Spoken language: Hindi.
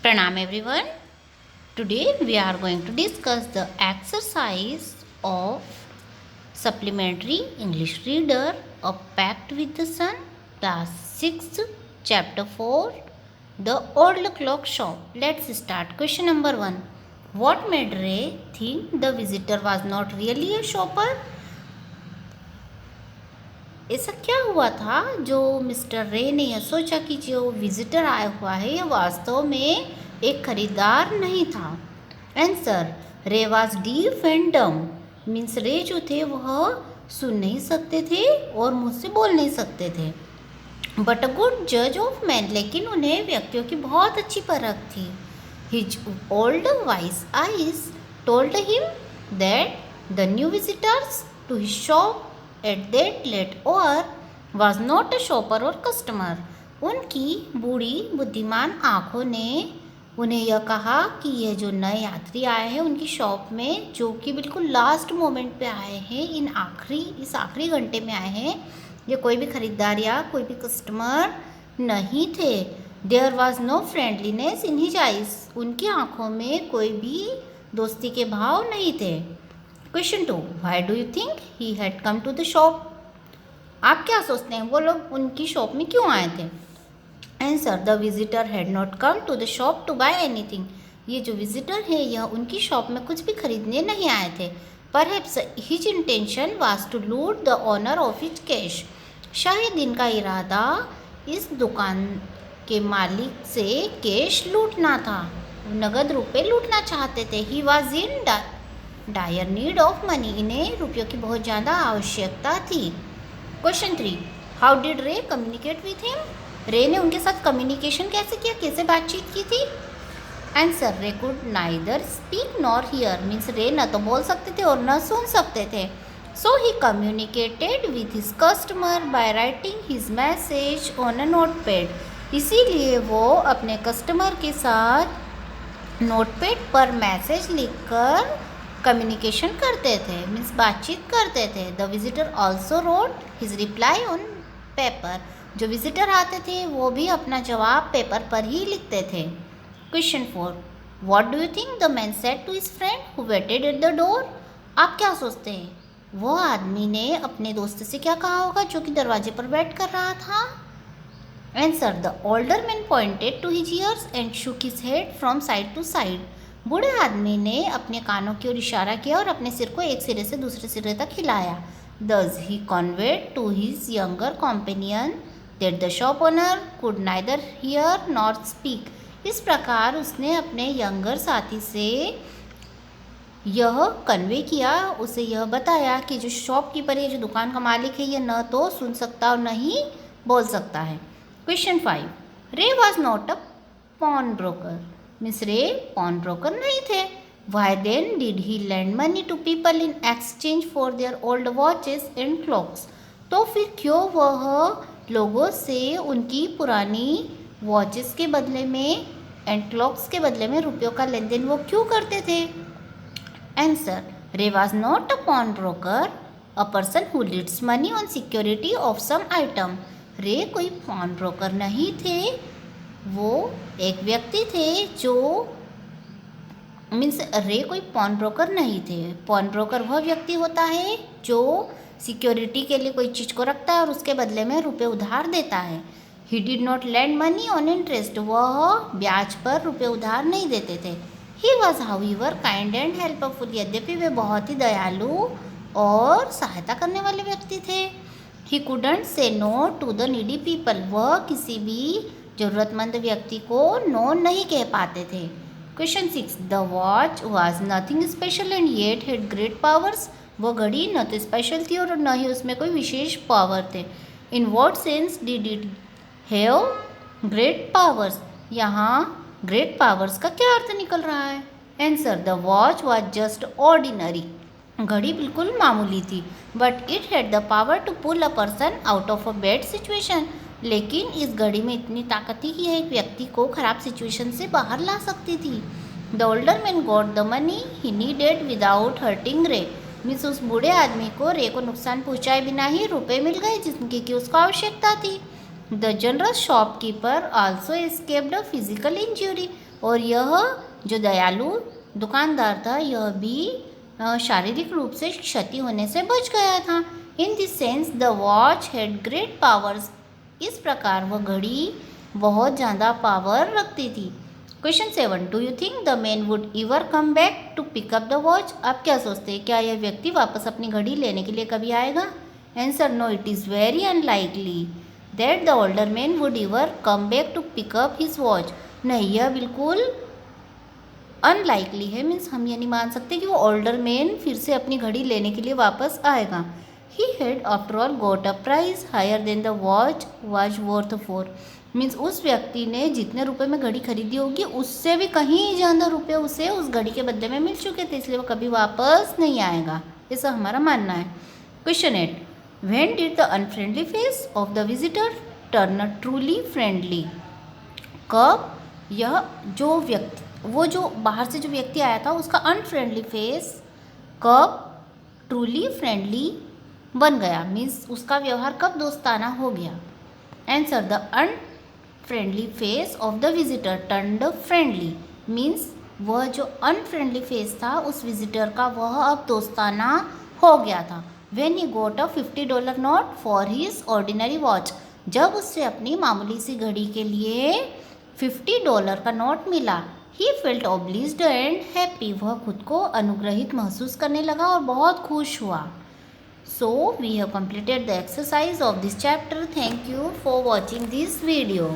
Pranam everyone. Today we are going to discuss the exercise of supplementary English reader of Pact with the Sun, class 6, chapter 4, The Old Clock Shop. Let's start. Question number 1. What made Ray think the visitor was not really a shopper? ऐसा क्या हुआ था जो मिस्टर रे ने यह सोचा कि जो विजिटर आया हुआ है यह वास्तव में एक खरीदार नहीं था? Answer, Ray was deaf and डम। मीन्स रे जो थे वह सुन नहीं सकते थे और मुझसे बोल नहीं सकते थे। बट अ गुड जज ऑफ मैन, लेकिन उन्हें व्यक्तियों की बहुत अच्छी परख थी। His old wise eyes told him that the new visitors to his shop at that late hour was not a shopper or customer. उनकी बूढ़ी बुद्धिमान आँखों ने उन्हें यह कहा कि यह जो नए यात्री आए हैं उनकी शॉप में, जो कि बिल्कुल लास्ट मोमेंट पे आए हैं, इस आखिरी घंटे में आए हैं, ये कोई भी खरीदार या कोई भी कस्टमर नहीं थे। There was no friendliness in his eyes. उनकी आँखों में कोई भी दोस्ती के भाव नहीं थे। Question 2. Why do you think he had come to the shop? आप क्या सोचते हैं वो लोग उनकी शॉप में क्यों आए थे? Answer, the visitor had not come to the shop to buy anything. ये जो विजिटर है यह उनकी शॉप में कुछ भी खरीदने नहीं आए थे। Perhaps his intention was to loot the owner of his cash. शायद इनका इरादा इस दुकान के मालिक से कैश लूटना था, नगद रुपए लूटना चाहते थे। He was in dire need of money. इन्हें रुपयों की बहुत ज़्यादा आवश्यकता थी। क्वेश्चन 3. हाउ डिड रे कम्युनिकेट विथ हिम? रे ने उनके साथ कम्युनिकेशन कैसे किया, कैसे बातचीत की थी? आंसर, रे could neither speak nor here. Means रे न तो बोल सकते थे और न सुन सकते थे। So he communicated with his customer by writing his message on a notepad. इसीलिए वो अपने कस्टमर के साथ नोटपैड पर मैसेज लिखकर कम्युनिकेशन करते थे, मीन्स बातचीत करते थे। The visitor also wrote his reply on paper. जो विजिटर आते थे वो भी अपना जवाब पेपर पर ही लिखते थे। Question 4. What do you think the man said to his friend who waited at the door? आप क्या सोचते हैं वो आदमी ने अपने दोस्त से क्या कहा होगा जो कि दरवाजे पर वेट कर रहा था? Answer, the older man pointed to his ears and shook his head from side to side. बूढ़े आदमी ने अपने कानों की ओर इशारा किया और अपने सिर को एक सिरे से दूसरे सिरे तक हिलाया। Thus he conveyed to his younger companion that the shop owner could neither hear nor speak. इस प्रकार उसने अपने यंगर साथी से यह कन्वे किया, उसे यह बताया कि जो शॉपकीपर है, जो दुकान का मालिक है, यह न तो सुन सकता और न ही बोल सकता है। Question 5. Ray was not a pawn broker. Means Ray pawn broker नहीं थे। Why then did he lend money to people in exchange for their old watches and clocks? तो फिर क्यों वह लोगों से उनकी पुरानी वॉचेस के बदले में एंड क्लॉक्स के बदले में रुपयों का लेन देन वो क्यों करते थे? Answer, Ray was not a pawn broker a person who lends money on security of some item. Ray कोई पॉन ब्रोकर नहीं थे, वो एक व्यक्ति थे जो मीन्स रे कोई पॉन ब्रोकर नहीं थे। पॉन ब्रोकर वह व्यक्ति होता है जो सिक्योरिटी के लिए कोई चीज़ को रखता है और उसके बदले में रुपए उधार देता है। He did not land money on interest. वह ब्याज पर रुपए उधार नहीं देते थे। He was however kind and helpful. यद्यपि वे बहुत ही दयालु और सहायता करने वाले व्यक्ति थे। He couldn't say no to the needy people. वह किसी भी जरूरतमंद व्यक्ति को नो नहीं कह पाते थे। Question 6. The watch was nothing special and yet had great powers. वह घड़ी न तो स्पेशल थी और न ही उसमें कोई विशेष पावर थे। In what sense did it have great powers? यहाँ ग्रेट पावर्स का क्या अर्थ निकल रहा है? Answer, the watch was just ordinary. घड़ी बिल्कुल मामूली थी, but it had the power to pull a person out of a bad situation. लेकिन इस घड़ी में इतनी ताकत थी कि यह एक व्यक्ति को खराब सिचुएशन से बाहर ला सकती थी। The older man got the money he needed without hurting रे। मीन्स उस बूढ़े आदमी को रे को नुकसान पहुंचाए बिना ही रुपए मिल गए जिनकी कि उसको आवश्यकता थी। The generous shopkeeper also escaped a physical injury, और यह जो दयालु दुकानदार था यह भी शारीरिक रूप से क्षति होने से बच गया था। In this sense the watch had great powers, इस प्रकार वह घड़ी बहुत ज़्यादा पावर रखती थी। Question 7, do you think the man would ever come back to pick up the watch? आप क्या सोचते हैं, क्या यह व्यक्ति वापस अपनी घड़ी लेने के लिए कभी आएगा? Answer, no, it is very unlikely that the older man would ever come back to pick up his watch. नहीं, यह बिल्कुल अनलाइकली है, मीन्स हम ये नहीं मान सकते कि वो ओल्डर मैन फिर से अपनी घड़ी लेने के लिए वापस आएगा। He had after all got a price higher than the watch was worth for, means उस व्यक्ति ने जितने रुपए में घड़ी खरीदी होगी उससे भी कहीं ज़्यादा रुपए उसे उस घड़ी के बदले में मिल चुके थे, इसलिए वो कभी वापस नहीं आएगा, ऐसा हमारा मानना है। Question 8, when did the unfriendly face of the visitor turn truly friendly? कब यह जो व्यक्ति, वो जो बाहर से जो व्यक्ति आया था उसका अनफ्रेंडली फेस कब ट्रूली फ्रेंडली बन गया, मीन्स उसका व्यवहार कब दोस्ताना हो गया? Answer, the unfriendly face of the visitor turned friendly, means वह जो अनफ्रेंडली फेस था उस विजिटर का वह अब दोस्ताना हो गया था। When he got a $50 note for his ordinary watch, जब उससे अपनी मामूली सी घड़ी के लिए $50 का नोट मिला। He felt obliged and happy, वह खुद को अनुग्रहित महसूस करने लगा और बहुत खुश हुआ। So we have completed the exercise of this chapter. Thank you for watching this video.